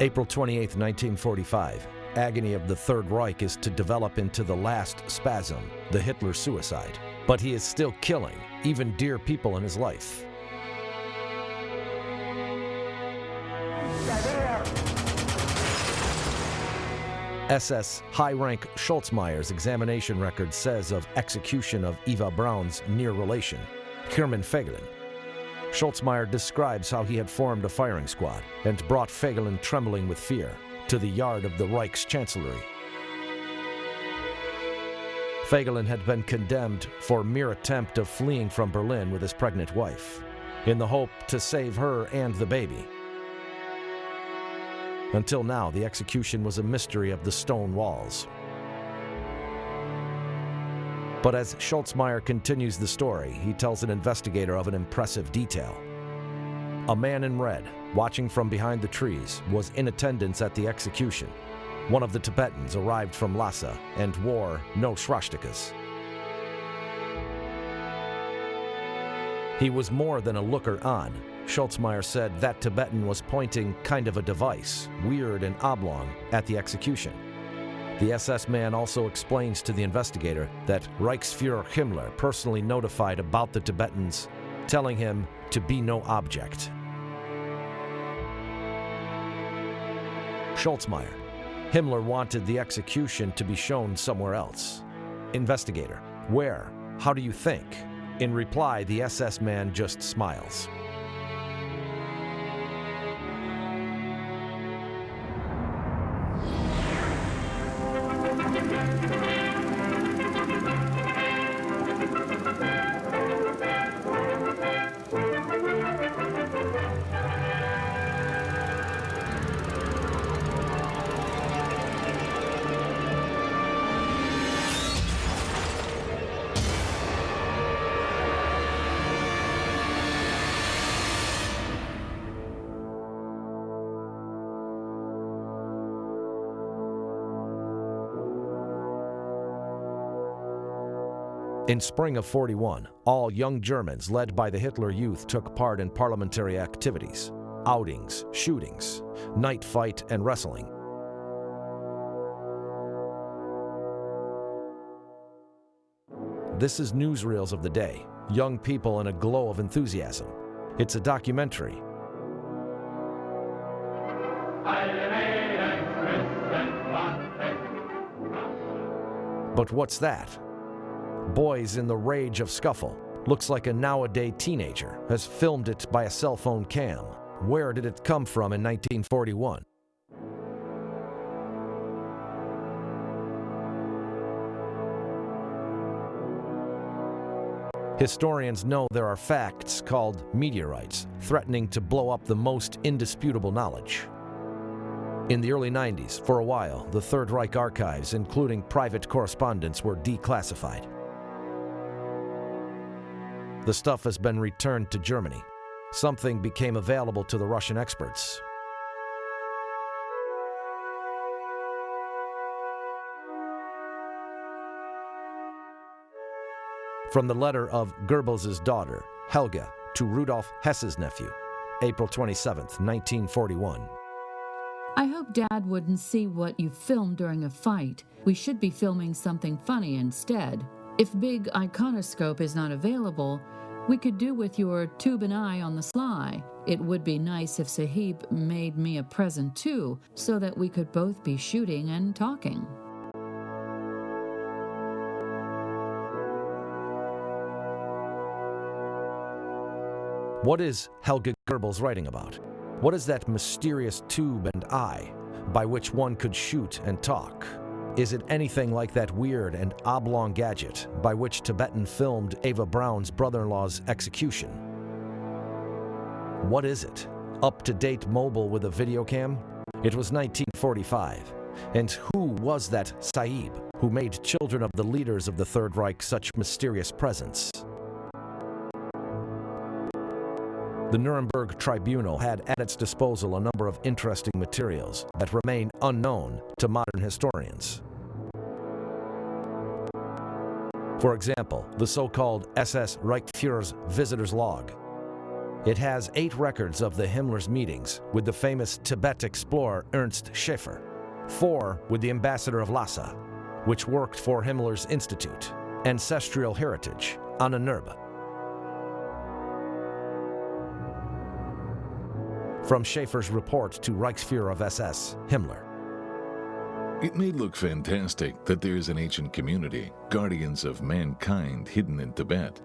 April 28, 1945. Agony of the Third Reich is to develop into the last spasm, the Hitler suicide. But he is still killing, even dear people in his life. SS high-rank Schulzmeyer's examination record says of execution of Eva Braun's near relation, Hermann Fägelin. Schulzmeyer describes how he had formed a firing squad and brought Fägelin, trembling with fear, to the yard of the Reich's chancellery. Fägelin had been condemned for mere attempt of fleeing from Berlin with his pregnant wife, in the hope to save her and the baby. Until now, the execution was a mystery of the stone walls. But as Schulzmeyer continues the story, he tells an investigator of an impressive detail. A man in red, watching from behind the trees, was in attendance at the execution. One of the Tibetans arrived from Lhasa and wore no swastikas. He was more than a looker-on. Schulzmeyer said that Tibetan was pointing kind of a device, weird and oblong, at the execution. The SS man also explains to the investigator that Reichsfuhrer Himmler personally notified about the Tibetans, telling him to be no object. Schulzmeyer. Himmler wanted the execution to be shown somewhere else. Investigator. Where? How do you think? In reply, the SS man just smiles. In spring of '41, all young Germans led by the Hitler Youth took part in parliamentary activities, outings, shootings, night fight, and wrestling. This is newsreels of the day, young people in a glow of enthusiasm. It's a documentary. But what's that? Boys in the rage of scuffle. Looks like a nowadays teenager has filmed it by a cell phone cam. Where did it come from in 1941? Historians know there are facts called meteorites threatening to blow up the most indisputable knowledge. In the early 90s, for a while, the Third Reich archives, including private correspondence, were declassified. The stuff has been returned to Germany. Something became available to the Russian experts. From the letter of Goebbels' daughter, Helga, to Rudolf Hess's nephew, April 27, 1941. I hope Dad wouldn't see what you filmed during a fight. We should be filming something funny instead. If big iconoscope is not available, we could do with your tube and eye on the sly. It would be nice if Sahib made me a present too, so that we could both be shooting and talking. What is Helga Goebbels writing about? What is that mysterious tube and eye by which one could shoot and talk? Is it anything like that weird and oblong gadget by which Tibetan filmed Eva Braun's brother-in-law's execution? What is it? Up-to-date mobile with a video cam? It was 1945. And who was that Sahib who made children of the leaders of the Third Reich such mysterious presents? The Nuremberg Tribunal had at its disposal a number of interesting materials that remain unknown to modern historians. For example, the so-called SS Reichsführer's visitor's log. It has 8 records of the Himmler's meetings with the famous Tibet explorer Ernst Schaefer, 4 with the ambassador of Lhasa, which worked for Himmler's Institute, Ancestral Heritage, Anna Nerbe. From Schaefer's report to Reichsfuhrer of SS, Himmler. It may look fantastic that there is an ancient community, guardians of mankind, hidden in Tibet.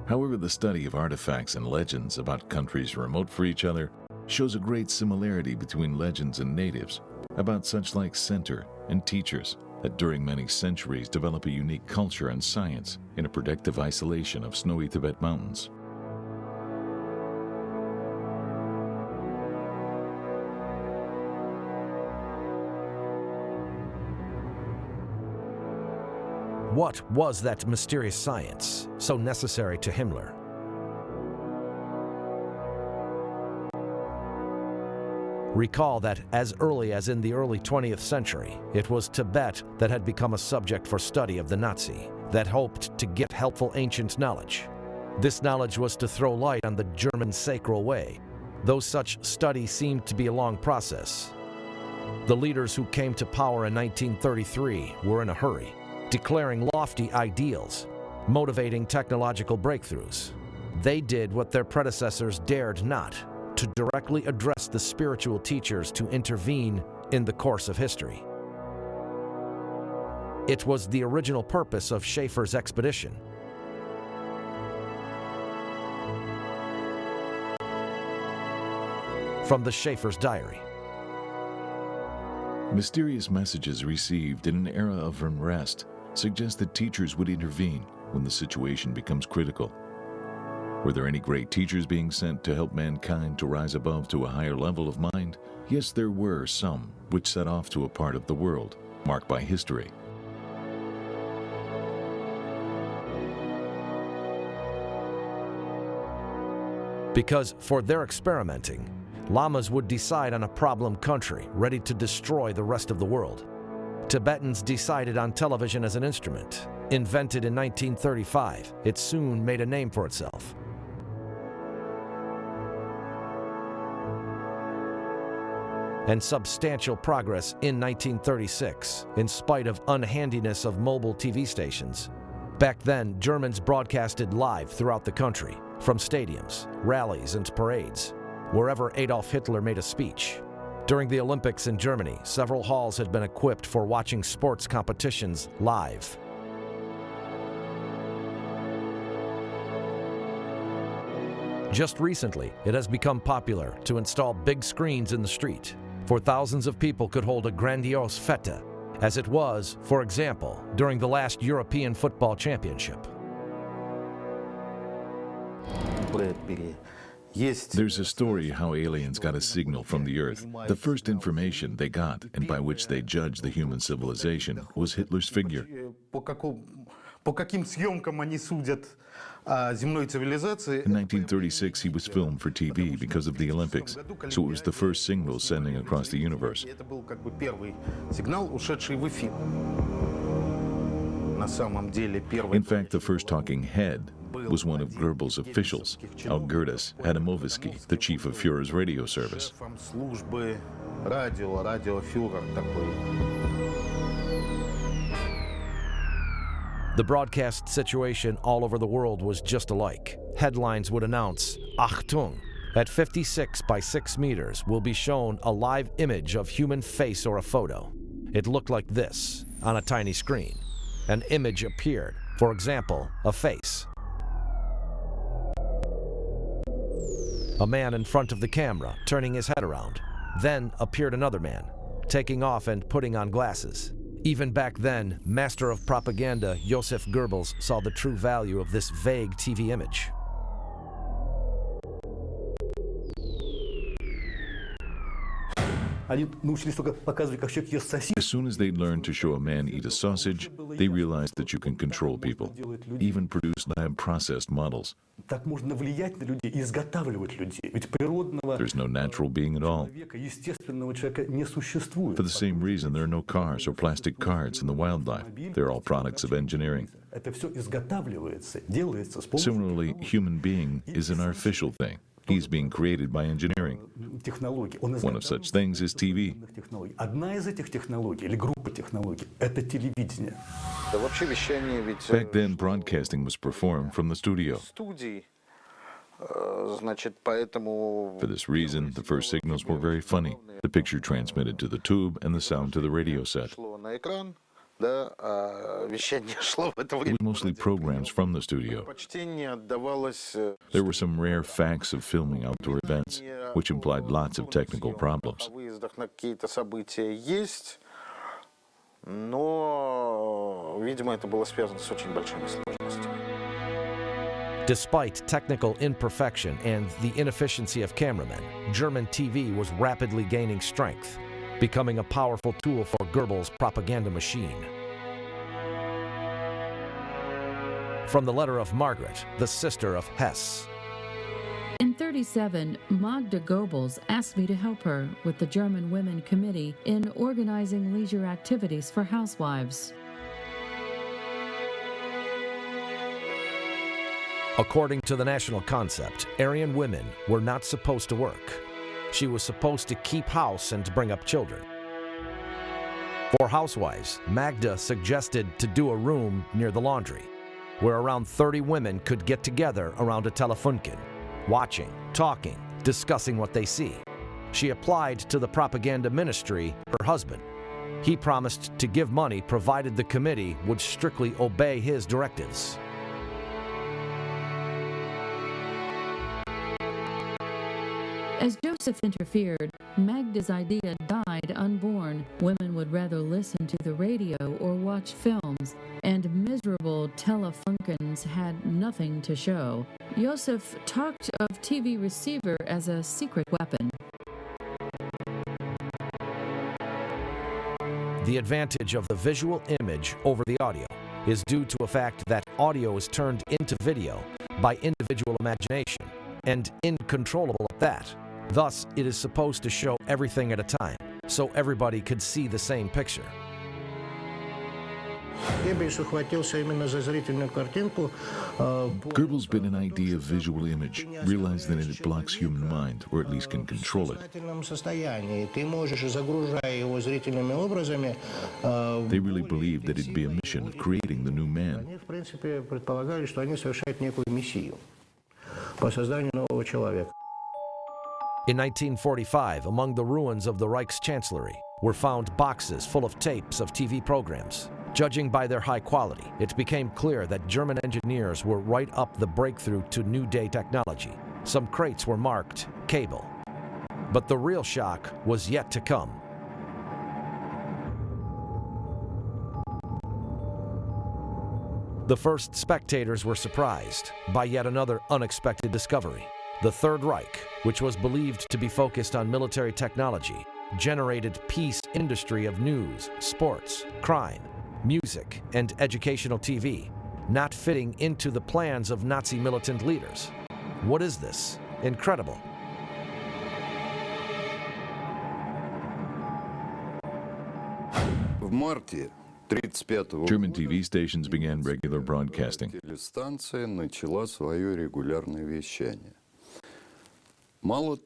However, the study of artifacts and legends about countries remote for each other shows a great similarity between legends and natives about such like center and teachers that during many centuries develop a unique culture and science in a protective isolation of snowy Tibet mountains. What was that mysterious science so necessary to Himmler? Recall that as early as in the early 20th century, it was Tibet that had become a subject for study of the Nazi, that hoped to get helpful ancient knowledge. This knowledge was to throw light on the German sacral way, though such study seemed to be a long process. The leaders who came to power in 1933 were in a hurry, declaring lofty ideals, motivating technological breakthroughs. They did what their predecessors dared not, to directly address the spiritual teachers to intervene in the course of history. It was the original purpose of Schaefer's expedition. From the Schaefer's diary. Mysterious messages received in an era of unrest suggest that teachers would intervene when the situation becomes critical. Were there any great teachers being sent to help mankind to rise above to a higher level of mind? Yes, there were some which set off to a part of the world marked by history. Because for their experimenting, Lamas would decide on a problem country ready to destroy the rest of the world. Tibetans decided on television as an instrument. Invented in 1935, it soon made a name for itself. And substantial progress in 1936, in spite of unhandiness of mobile TV stations. Back then, Germans broadcasted live throughout the country, from stadiums, rallies, and parades, wherever Adolf Hitler made a speech. During the Olympics in Germany, several halls had been equipped for watching sports competitions live. Just recently, it has become popular to install big screens in the street, for thousands of people could hold a grandiose fete, as it was, for example, during the last European Football Championship. There's a story how aliens got a signal from the Earth. The first information they got, and by which they judged the human civilization, was Hitler's figure. In 1936, he was filmed for TV because of the Olympics, so it was the first signal sending across the universe. In fact, the first talking head was one of Goebbels' officials, Algirdas Adamovsky, the chief of Führer's radio service. The broadcast situation all over the world was just alike. Headlines would announce, Achtung! At 56 by 6 meters will be shown a live image of human face or a photo. It looked like this, on a tiny screen. An image appeared, for example, a face. A man in front of the camera, turning his head around. Then appeared another man, taking off and putting on glasses. Even back then, master of propaganda Joseph Goebbels saw the true value of this vague TV image. As soon as they learned to show a man eat a sausage, they realized that you can control people, even produce lab-processed models. There's no natural being at all. For the same reason, there are no cars or plastic cards in the wildlife. They're all products of engineering. Similarly, human being is an artificial thing. He's being created by engineering. One of such things is TV. Back then, broadcasting was performed from the studio. For this reason, the first signals were very funny. The picture transmitted to the tube and the sound to the radio set. It was mostly programs from the studio. There were some rare facts of filming outdoor events, which implied lots of technical problems. Despite technical imperfection and the inefficiency of cameramen, German TV was rapidly gaining strength, becoming a powerful tool for Goebbels' propaganda machine. From the letter of Margaret, the sister of Hess. In 1937, Magda Goebbels asked me to help her with the German Women Committee in organizing leisure activities for housewives. According to the national concept, Aryan women were not supposed to work. She was supposed to keep house and bring up children. For housewives, Magda suggested to do a room near the laundry, where around 30 women could get together around a telefunken, watching, talking, discussing what they see. She applied to the propaganda ministry, her husband. He promised to give money provided the committee would strictly obey his directives. As Joseph interfered, Magda's idea died unborn. Women would rather listen to the radio or watch films, and miserable telefunkens had nothing to show. Joseph talked of TV receiver as a secret weapon. The advantage of the visual image over the audio is due to a fact that audio is turned into video by individual imagination, and uncontrollable at that. Thus, it is supposed to show everything at a time, so everybody could see the same picture. Goebbels bit an idea of visual image, realized that it blocks human mind, or at least can control it. They really believed that it'd be a mission of creating the new man. In 1945, among the ruins of the Reich's chancellery were found boxes full of tapes of TV programs. Judging by their high quality, it became clear that German engineers were right up the breakthrough to new day technology. Some crates were marked cable. But the real shock was yet to come. The first spectators were surprised by yet another unexpected discovery. The Third Reich, which was believed to be focused on military technology, generated peace industry of news, sports, crime, music, and educational TV, not fitting into the plans of Nazi militant leaders. What is this? Incredible. German TV stations began regular broadcasting. Apart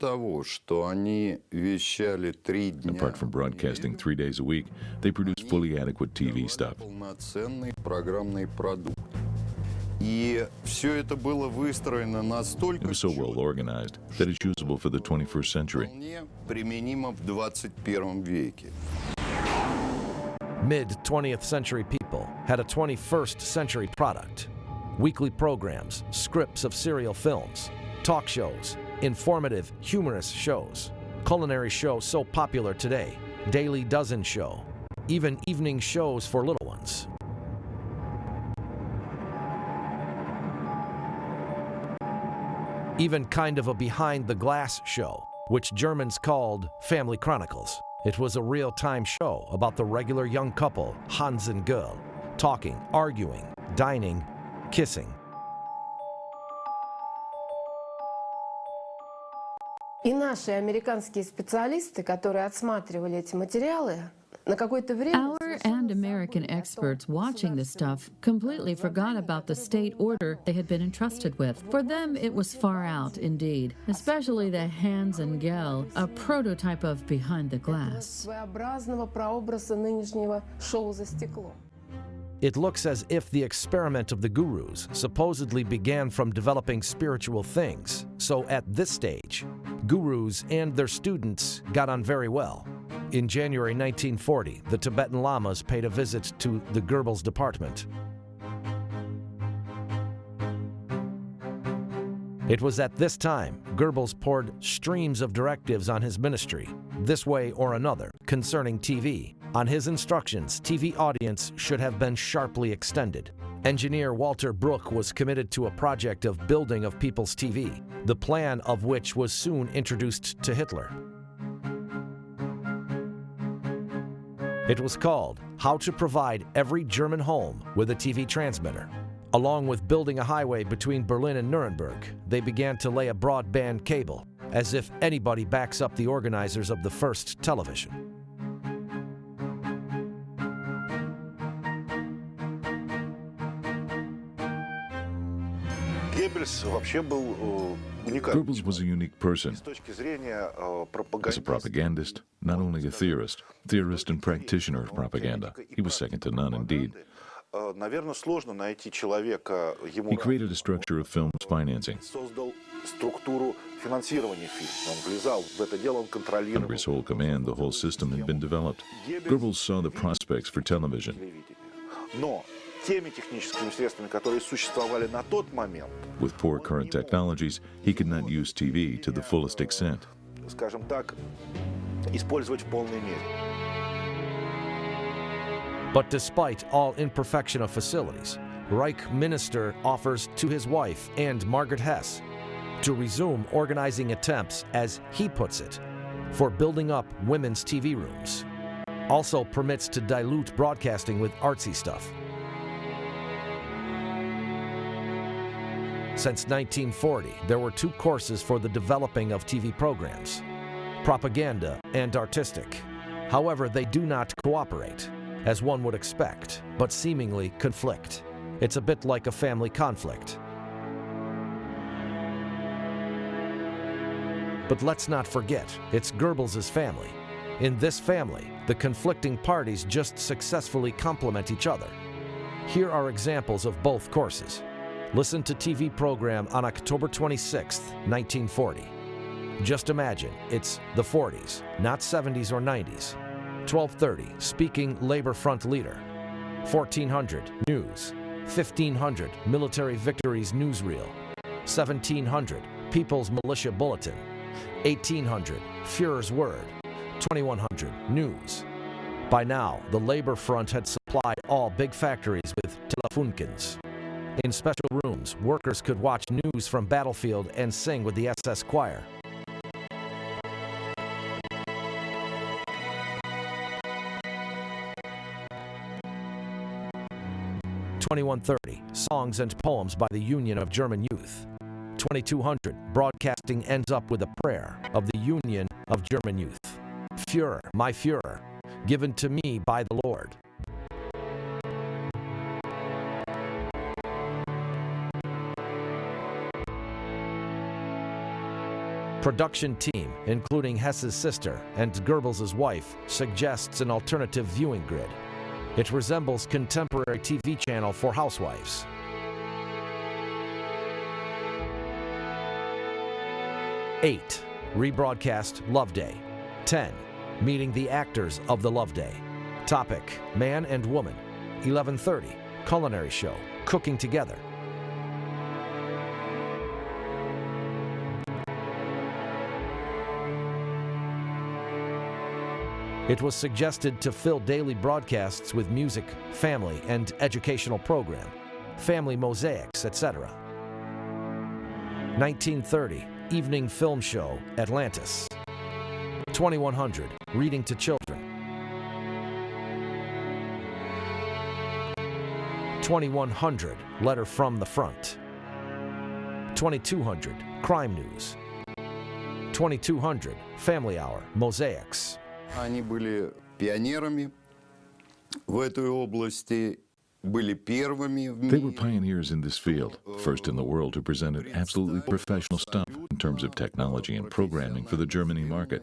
from broadcasting 3 days a week, they produced fully adequate TV stuff. It was so well organized that it's usable for the 21st century. Mid-20th century people had a 21st century product. Weekly programs, scripts of serial films, talk shows, informative, humorous shows, culinary shows so popular today, Daily Dozen show, even evening shows for little ones. Even kind of a behind-the-glass show, which Germans called Family Chronicles. It was a real-time show about the regular young couple, Hans and Girl, talking, arguing, dining, kissing. И наши американские специалисты, которые отсматривали эти материалы, Our and American experts watching this stuff completely forgot about the state order they had been entrusted with. For them, it was far out indeed, especially the Hans and Gel, a prototype of Behind the Glass. It looks as if the experiment of the gurus supposedly began from developing spiritual things. So at this stage, gurus and their students got on very well. In January 1940, the Tibetan Lamas paid a visit to the Goebbels department. It was at this time Goebbels poured streams of directives on his ministry, this way or another, concerning TV. On his instructions, TV audience should have been sharply extended. Engineer Walter Bruch was committed to a project of building of people's TV, the plan of which was soon introduced to Hitler. It was called How to Provide Every German Home with a TV Transmitter. Along with building a highway between Berlin and Nuremberg, they began to lay a broadband cable, as if anybody backs up the organizers of the first television. Goebbels was a unique person. As a propagandist, not only a theorist and practitioner of propaganda, he was second to none indeed. He created a structure of film's financing. Under his whole command, the whole system had been developed. Goebbels saw the prospects for television. With poor current technologies, he could not use TV to the fullest extent. But despite all imperfection of facilities, Reich Minister offers to his wife and Margaret Hess to resume organizing attempts, as he puts it, for building up women's TV rooms. Also permits to dilute broadcasting with artsy stuff. Since 1940, there were two courses for the developing of TV programs, propaganda and artistic. However, they do not cooperate, as one would expect, but seemingly conflict. It's a bit like a family conflict. But let's not forget, it's Goebbels' family. In this family, the conflicting parties just successfully complement each other. Here are examples of both courses. Listen to TV program on October 26, 1940. Just imagine, it's the 40s, not 70s or 90s. 12:30, speaking Labor Front leader. 1400, news. 1500, military victories newsreel. 1700, People's Militia Bulletin. 1800, Führer's Word. 2100, news. By now, the Labor Front had supplied all big factories with telefunkens. In special rooms, workers could watch news from battlefield and sing with the SS choir. (2130) Songs and poems by the Union of German Youth. 2200, broadcasting ends up with a prayer of the Union of German Youth. Führer, my Führer, given to me by the Lord. Production team, including Hess's sister and Goebbels' wife, suggests an alternative viewing grid. It resembles contemporary TV channel for housewives. (8) Rebroadcast Love Day. 10. Meeting the actors of the Love Day. Topic: Man and Woman. 11:30 Culinary show, Cooking Together. It was suggested to fill daily broadcasts with music, family, and educational program, family mosaics, etc. 1930, evening film show, Atlantis. 2100, reading to children. 2100, letter from the front. 2200, crime news. 2200, family hour, mosaics. Они были пионерами в этой области, были первыми в They were мире. pioneers in this field, first in the world to present absolutely professional stuff in terms of technology and programming for the Germany market.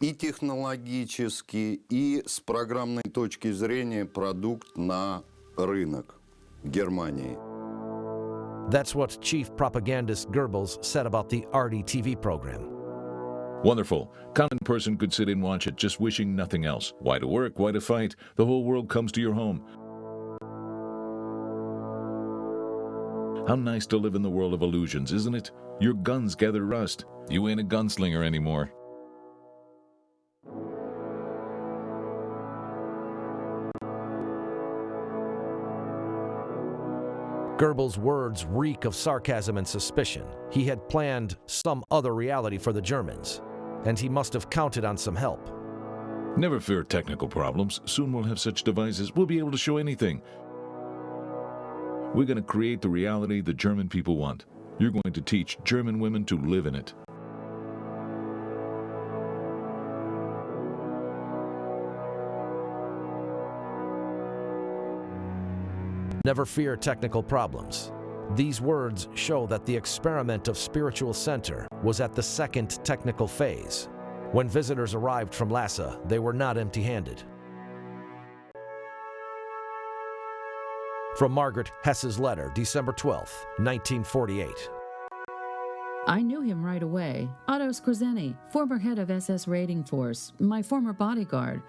И технологически, и с программной точки зрения продукт на рынок Германии. That's what Chief Propagandist Goebbels said about the Arty TV program. Wonderful. Common person could sit and watch it, just wishing nothing else. Why to work? Why to fight? The whole world comes to your home. How nice to live in the world of illusions, isn't it? Your guns gather rust. You ain't a gunslinger anymore. Goebbels' words reek of sarcasm and suspicion. He had planned some other reality for the Germans, and he must have counted on some help. Never fear technical problems. Soon we'll have such devices, we'll be able to show anything. We're going to create the reality the German people want. You're going to teach German women to live in it. Never fear technical problems. These words show that the experiment of Spiritual Center was at the second technical phase. When visitors arrived from Lhasa, they were not empty-handed. From Margaret Hess's letter, December 12, 1948. I knew him right away. Otto Skrzeny, former head of SS raiding force, my former bodyguard.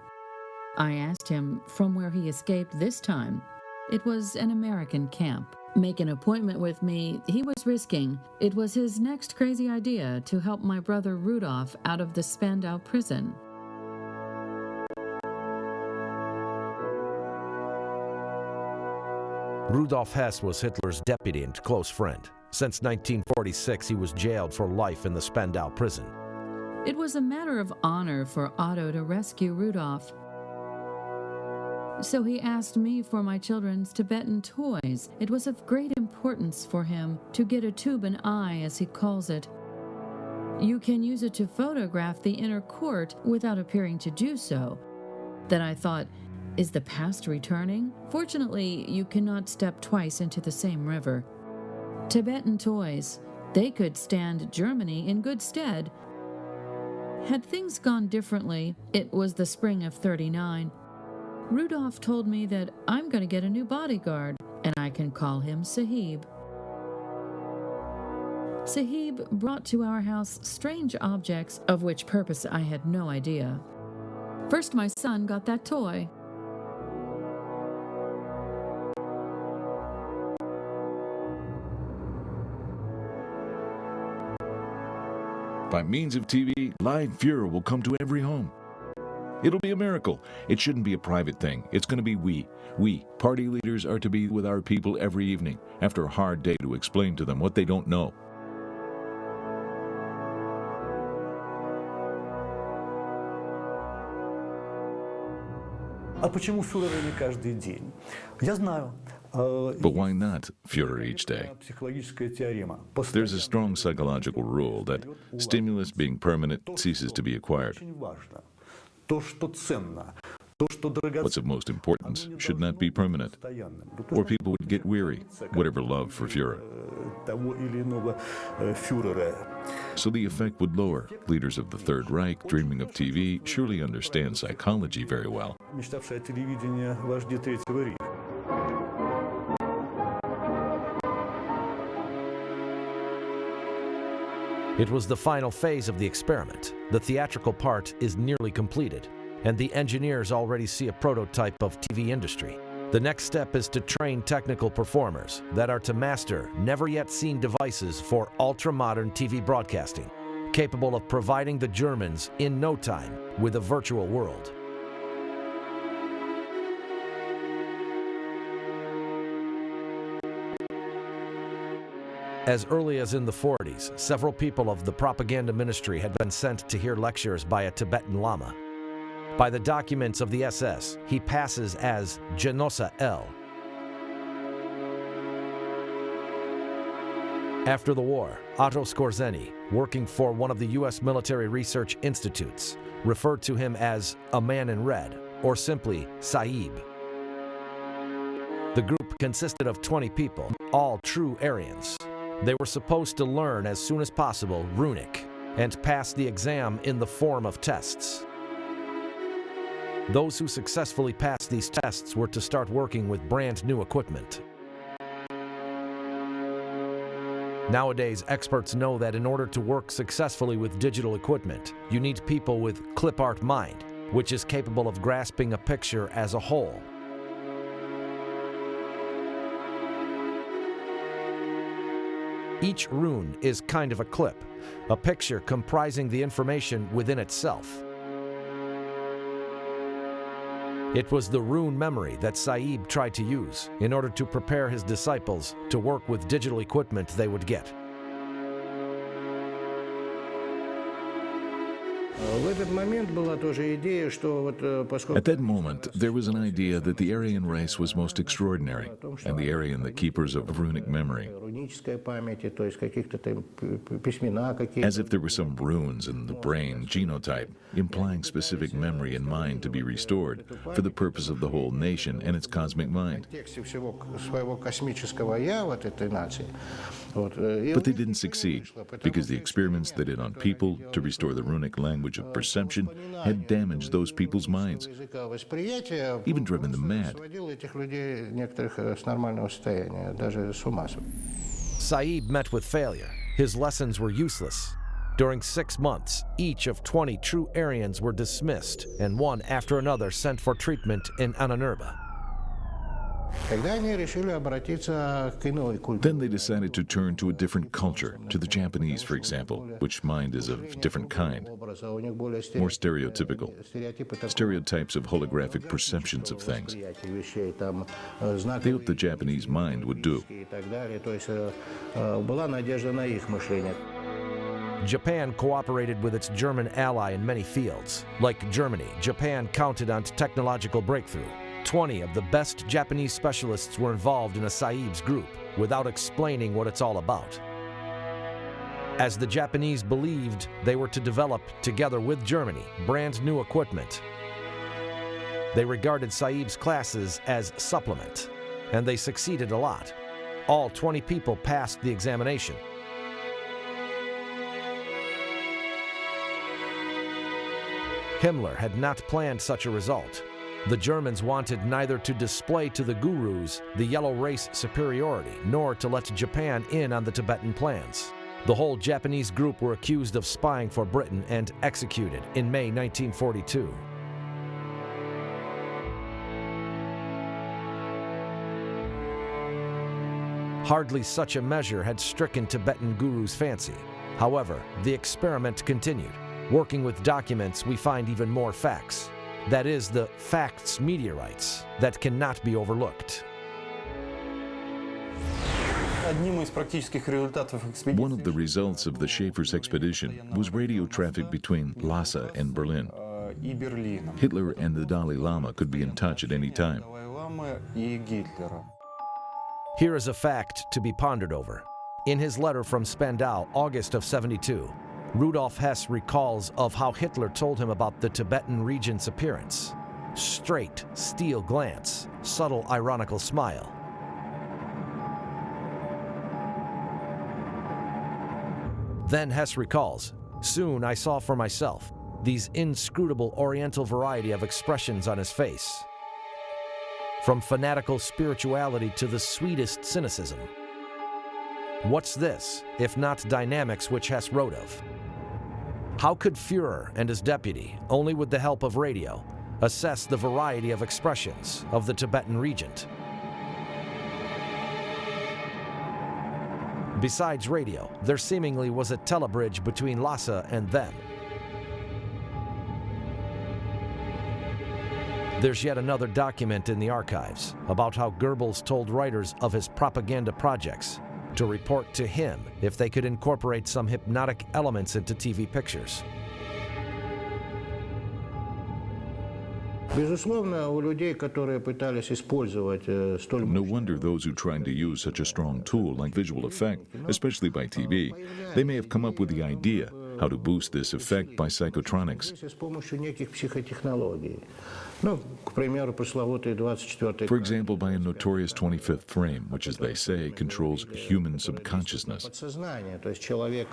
I asked him from where he escaped this time. It was an American camp. Make an appointment with me, he was risking. It was his next crazy idea to help my brother Rudolf out of the Spandau prison. Rudolf Hess was Hitler's deputy and close friend. Since 1946, he was jailed for life in the Spandau prison. It was a matter of honor for Otto to rescue Rudolf. So he asked me for my children's Tibetan toys. It was of great importance for him to get a tube and eye, as he calls it. You can use it to photograph the inner court without appearing to do so. Then I thought, is the past returning? Fortunately, you cannot step twice into the same river. Tibetan toys, they could stand Germany in good stead. Had things gone differently, it was the spring of '39. Rudolph told me that I'm going to get a new bodyguard, and I can call him Sahib. Sahib brought to our house strange objects of which purpose I had no idea. First, my son got that toy. By means of TV, live Führer will come to every home. It'll be a miracle. It shouldn't be a private thing. It's going to be we. We, party leaders, are to be with our people every evening, after a hard day, to explain to them what they don't know. А почему фюреры не каждый день? Я знаю. But why not Führer each day? Психологическая теорема. There's a strong psychological rule that stimulus being permanent ceases to be acquired. Очень важно. То, что ценно, то, что дорогоценно. What's of most importance should not be permanent, or people would get weary, whatever love for Führer. Того или иного фюрера. So the effect would lower. Leaders of the Third Reich, dreaming of TV, surely understand psychology very well. Мечтавшие о телевидении вожди Третьего Рейха. It was the final phase of the experiment. The theatrical part is nearly completed, and the engineers already see a prototype of TV industry. The next step is to train technical performers that are to master never-yet-seen devices for ultra-modern TV broadcasting, capable of providing the Germans in no time with a virtual world. As early as in the 40s, several people of the propaganda ministry had been sent to hear lectures by a Tibetan Lama. By the documents of the SS, he passes as Genosa L. After the war, Otto Skorzeny, working for one of the U.S. military research institutes, referred to him as a man in red, or simply Sahib. The group consisted of 20 people, all true Aryans. They were supposed to learn as soon as possible Runic and pass the exam in the form of tests. Those who successfully passed these tests were to start working with brand new equipment. Nowadays, experts know that in order to work successfully with digital equipment, you need people with clip art mind, which is capable of grasping a picture as a whole. Each rune is kind of a clip, a picture comprising the information within itself. It was the rune memory that Sahib tried to use in order to prepare his disciples to work with digital equipment they would get. At that moment, there was an idea that the Aryan race was most extraordinary, and the Aryan the keepers of runic memory. As if there were some runes in the brain genotype, implying specific memory and mind to be restored for the purpose of the whole nation and its cosmic mind. But they didn't succeed, because the experiments they did on people to restore the runic language of perception had damaged those people's minds, even driven them mad. Sahib met with failure. His lessons were useless. During 6 months, each of 20 true Aryans were dismissed, and one after another sent for treatment in Ananurba. Then they decided to turn to a different culture, to the Japanese, for example, which mind is of different kind, more stereotypical, stereotypes of holographic perceptions of things. They hoped the Japanese mind would do. Japan cooperated with its German ally in many fields. Like Germany, Japan counted on technological breakthrough. 20 of the best Japanese specialists were involved in a Sahib's group, without explaining what it's all about. As the Japanese believed they were to develop, together with Germany, brand new equipment. They regarded Sahib's classes as supplement, and they succeeded a lot. All 20 people passed the examination. Himmler had not planned such a result. The Germans wanted neither to display to the gurus the yellow race superiority, nor to let Japan in on the Tibetan plans. The whole Japanese group were accused of spying for Britain and executed in May 1942. Hardly such a measure had stricken Tibetan gurus' fancy. However, the experiment continued. Working with documents, we find even more facts. That is, the facts meteorites that cannot be overlooked. One of the results of the Schaefer's expedition was radio traffic between Lhasa and Berlin. Hitler and the Dalai Lama could be in touch at any time. Here is a fact to be pondered over. In his letter from Spandau, August of '72, Rudolf Hess recalls of how Hitler told him about the Tibetan region's appearance. Straight, steel glance, subtle, ironical smile. Then Hess recalls, "Soon I saw for myself these inscrutable oriental variety of expressions on his face. From fanatical spirituality to the sweetest cynicism. What's this, if not dynamics which Hess wrote of? How could Führer and his deputy, only with the help of radio, assess the variety of expressions of the Tibetan regent? Besides radio, there seemingly was a telebridge between Lhasa and them. There's yet another document in the archives about how Goebbels told writers of his propaganda projects to report to him if they could incorporate some hypnotic elements into TV pictures. Безусловно, у людей, которые пытались использовать столь No wonder those who tried to use such a strong tool like visual effect, especially by TV, they may have come up with the idea how to boost this effect by psychotronics. с помощью неких психотехнологий. Ну, к примеру, пресловутый 24-й. For example, by a notorious 25th frame, which, as they say, controls human subconsciousness. Подсознание, то есть человек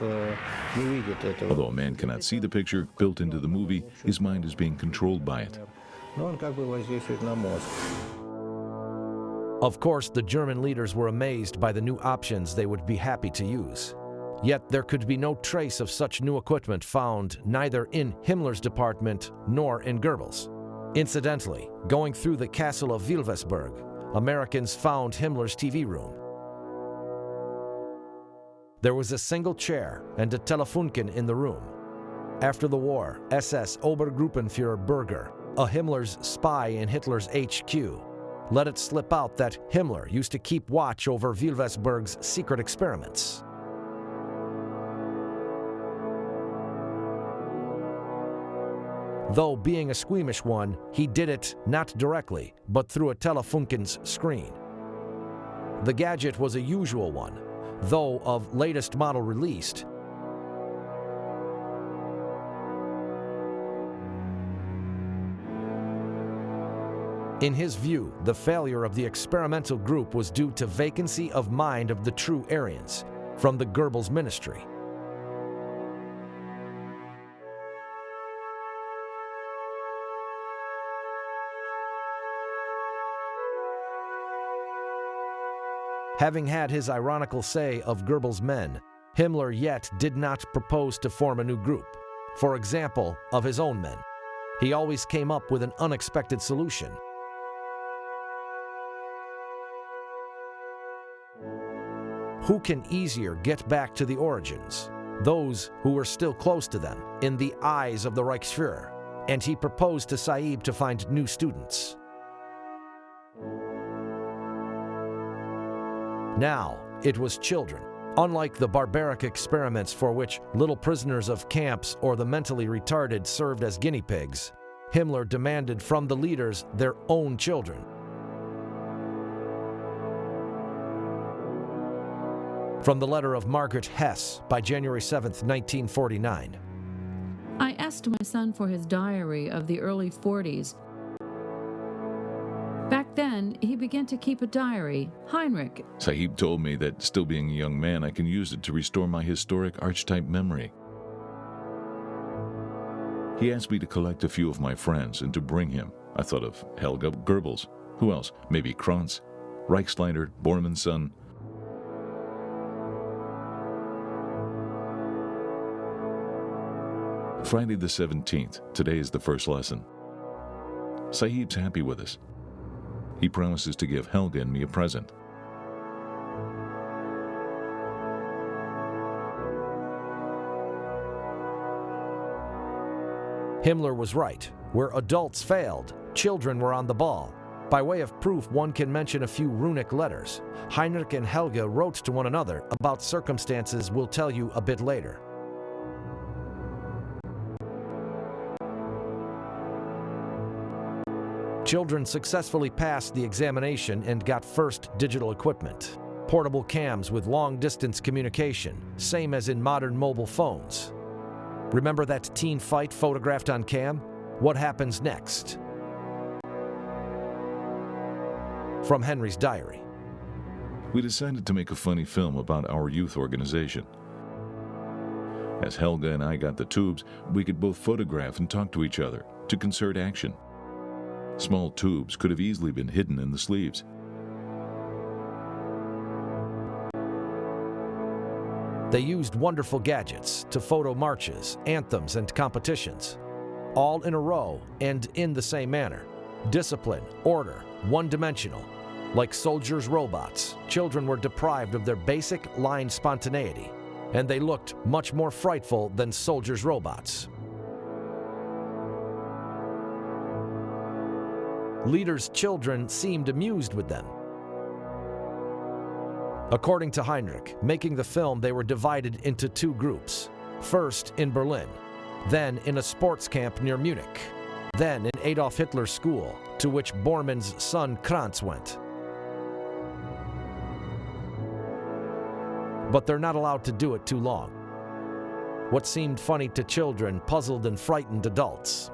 не видит этого. Although a man cannot see the picture built into the movie, his mind is being controlled by it. Но он как бы воздействует на мозг. Of course, the German leaders were amazed by the new options they would be happy to use. Yet there could be no trace of such new equipment found neither in Himmler's department nor in Goebbels'. Incidentally, going through the castle of Wilvesburg, Americans found Himmler's TV room. There was a single chair and a Telefunken in the room. After the war, SS Obergruppenführer Berger, a Himmler's spy in Hitler's HQ, let it slip out that Himmler used to keep watch over Wilvesburg's secret experiments. Though being a squeamish one, he did it not directly, but through a Telefunken's screen. The gadget was a usual one, though of latest model released. In his view, the failure of the experimental group was due to vacancy of mind of the true Aryans from the Goebbels ministry. Having had his ironical say of Goebbels' men, Himmler yet did not propose to form a new group, for example, of his own men. He always came up with an unexpected solution. Who can easier get back to the origins? Those who were still close to them, in the eyes of the Reichsführer, and he proposed to Saib to find new students. Now, it was children. Unlike the barbaric experiments for which little prisoners of camps or the mentally retarded served as guinea pigs, Himmler demanded from the leaders their own children. From the letter of Margaret Hess by January 7th, 1949. I asked my son for his diary of the early 40s. Back then, he began to keep a diary. Heinrich. Sahib told me that, still being a young man, I can use it to restore my historic archetype memory. He asked me to collect a few of my friends and to bring him. I thought of Helga, Goebbels. Who else? Maybe Kranz, Reichsleiter, Bormann's son. Friday the 17th. Today is the first lesson. Sahib's happy with us. He promises to give Helga and me a present. Himmler was right. Where adults failed, children were on the ball. By way of proof, one can mention a few runic letters. Heinrich and Helga wrote to one another about circumstances we'll tell you a bit later. Children successfully passed the examination and got first digital equipment. Portable cams with long-distance communication, same as in modern mobile phones. Remember that teen fight photographed on cam? What happens next? From Henry's diary. We decided to make a funny film about our youth organization. As Helga and I got the tubes, we could both photograph and talk to each other to concert action. Small tubes could have easily been hidden in the sleeves. They used wonderful gadgets to photo marches, anthems, and competitions, all in a row and in the same manner. Discipline, order, one-dimensional. Like soldiers' robots, children were deprived of their basic line spontaneity, and they looked much more frightful than soldiers' robots. Leaders' children seemed amused with them. According to Heinrich, making the film, they were divided into two groups. First in Berlin, then in a sports camp near Munich. then in Adolf Hitler's school, to which Bormann's son Kranz went. But they're not allowed to do it too long. What seemed funny to children puzzled and frightened adults.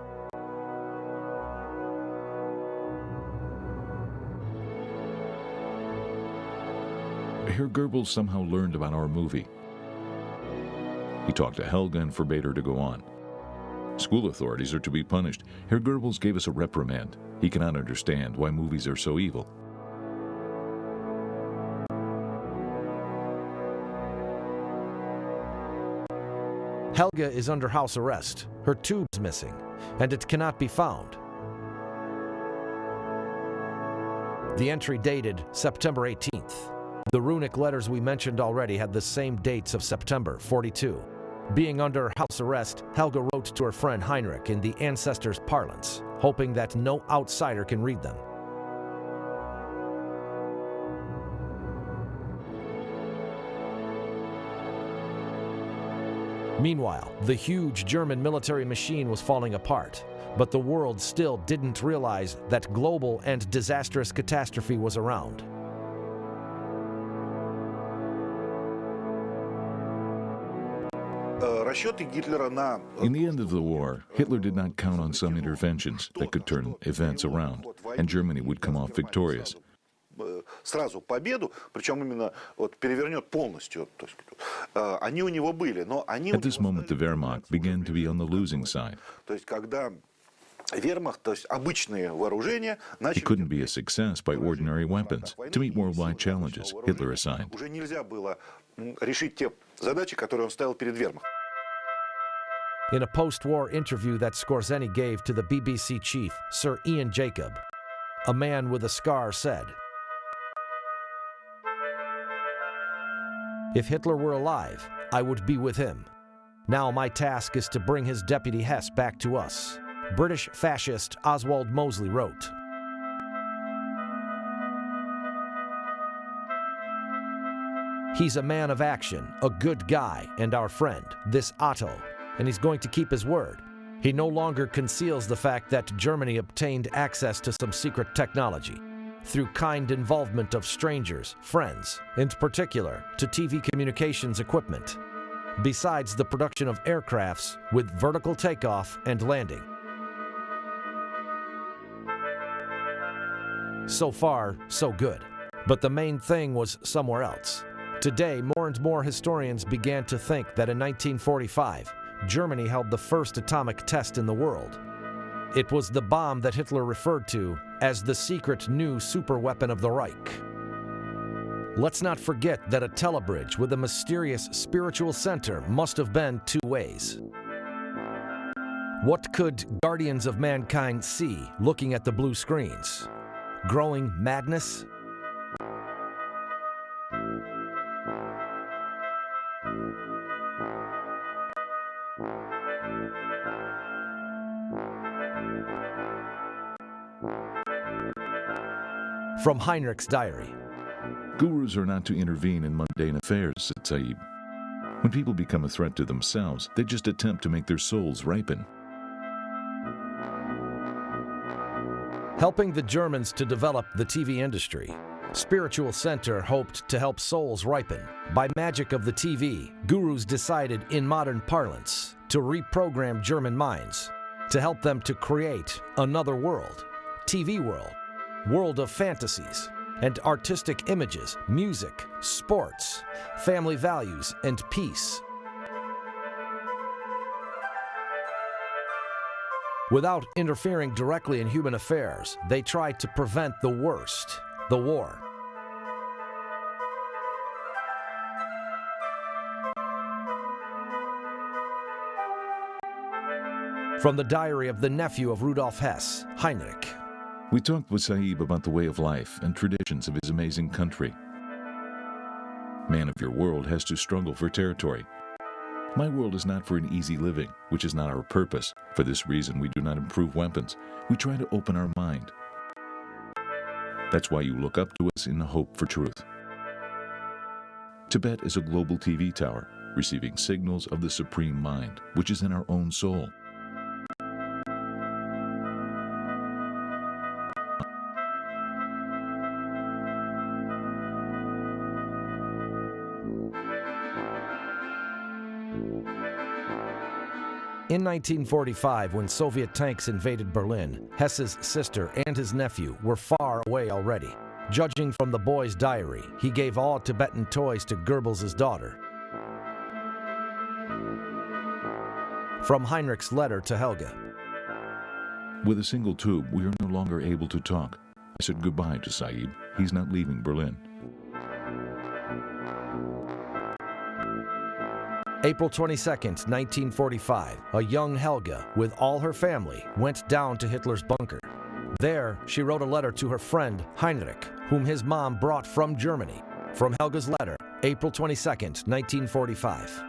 Herr Goebbels somehow learned about our movie. He talked to Helga and forbade her to go on. School authorities are to be punished. Herr Goebbels gave us a reprimand. He cannot understand why movies are so evil. Helga is under house arrest. Her tube's missing, and it cannot be found. The entry dated September 18th. The runic letters we mentioned already had the same dates of September 42. Being under house arrest, Helga wrote to her friend Heinrich in the ancestors' parlance, hoping that no outsider can read them. Meanwhile, the huge German military machine was falling apart, but the world still didn't realize that global and disastrous catastrophe was around. In the end of the war, Hitler did not count on some interventions that could turn events around, and Germany would come off victorious. Сразу победу, причем именно перевернет полностью. Они у него были, но они... At this moment, the Wehrmacht began to be on the losing side. То есть когда Вермахт, то есть обычные вооружения, It couldn't be a success by ordinary weapons to meet worldwide challenges Hitler assigned. Уже нельзя было решить те задачи, которые он ставил перед Вермахтом. In a post-war interview that Skorzeny gave to the BBC chief, Sir Ian Jacob, a man with a scar said, "If Hitler were alive, I would be with him. Now my task is to bring his deputy Hess back to us," British fascist Oswald Mosley wrote. He's a man of action, a good guy, and our friend, this Otto, and he's going to keep his word. He no longer conceals the fact that Germany obtained access to some secret technology through kind involvement of strangers, friends, in particular to TV communications equipment, besides the production of aircrafts with vertical takeoff and landing. So far, so good. But the main thing was somewhere else. Today, more and more historians began to think that in 1945, Germany held the first atomic test in the world. It was the bomb that Hitler referred to as the secret new superweapon of the Reich. Let's not forget that a telebridge with a mysterious spiritual center must have been two ways. What could guardians of mankind see looking at the blue screens? Growing madness? From Heinrich's diary. Gurus are not to intervene in mundane affairs, said Saib. When people become a threat to themselves, they just attempt to make their souls ripen. Helping the Germans to develop the TV industry, Spiritual Center hoped to help souls ripen. By magic of the TV, gurus decided, in modern parlance, to reprogram German minds, to help them to create another world, TV world of fantasies and artistic images, music, sports, family values, and peace. Without interfering directly in human affairs, they tried to prevent the worst, the war. From the diary of the nephew of Rudolf Hess, Heinrich. We talked with Saib about the way of life and traditions of his amazing country. Man of your world has to struggle for territory. My world is not for an easy living, which is not our purpose. For this reason, we do not improve weapons. We try to open our mind. That's why you look up to us in the hope for truth. Tibet is a global TV tower, receiving signals of the Supreme Mind, which is in our own soul. In 1945, when Soviet tanks invaded Berlin, Hesse's sister and his nephew were far away already. Judging from the boy's diary, he gave all Tibetan toys to Goebbels' daughter. From Heinrich's letter to Helga. With a single tube, we are no longer able to talk. I said goodbye to Saeed. He's not leaving Berlin. April 22nd, 1945, a young Helga, with all her family, went down to Hitler's bunker. There, she wrote a letter to her friend, Heinrich, whom his mom brought from Germany. From Helga's letter, April 22nd, 1945.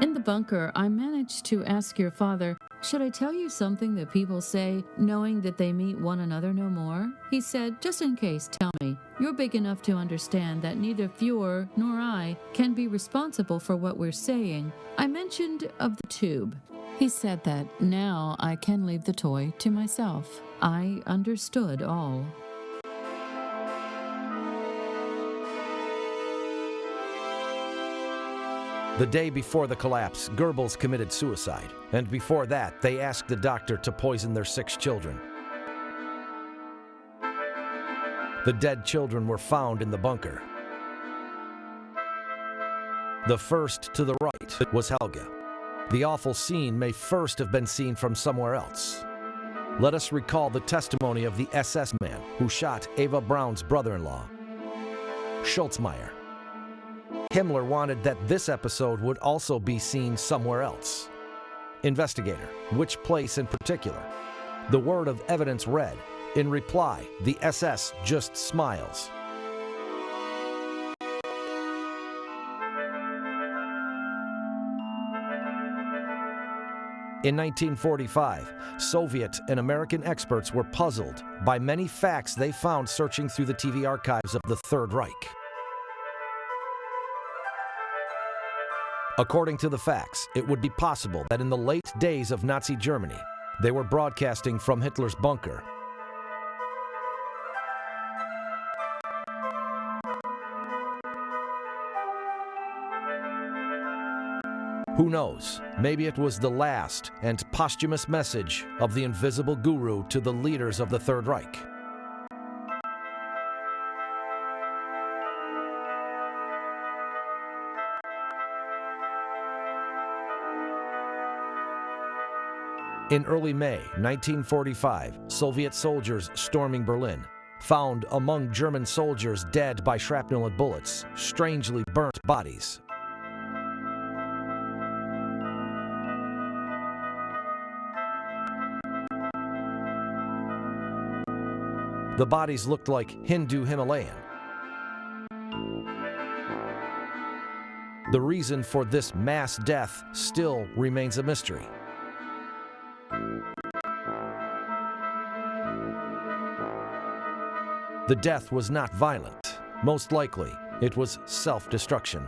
In the bunker, I managed to ask your father, "Should I tell you something that people say, knowing that they meet one another no more?" He said, "Just in case, tell me. You're big enough to understand that neither Fuhrer nor I can be responsible for what we're saying." I mentioned of the tube. He said that now I can leave the toy to myself. I understood all. The day before the collapse, Goebbels committed suicide, and before that, they asked the doctor to poison their 6 children. The dead children were found in the bunker. The first to the right was Helga. The awful scene may first have been seen from somewhere else. Let us recall the testimony of the SS man who shot Eva Braun's brother-in-law, Schultzmeyer. Himmler wanted that this episode would also be seen somewhere else. Investigator, which place in particular? The word of evidence read. In reply, the SS just smiles. In 1945, Soviet and American experts were puzzled by many facts they found searching through the TV archives of the Third Reich. According to the facts, it would be possible that in the late days of Nazi Germany, they were broadcasting from Hitler's bunker. Who knows, maybe it was the last and posthumous message of the invisible guru to the leaders of the Third Reich. In early May 1945, Soviet soldiers storming Berlin found among German soldiers dead by shrapnel and bullets, strangely burnt bodies. The bodies looked like Hindu Himalayan. The reason for this mass death still remains a mystery. The death was not violent. Most likely, it was self-destruction.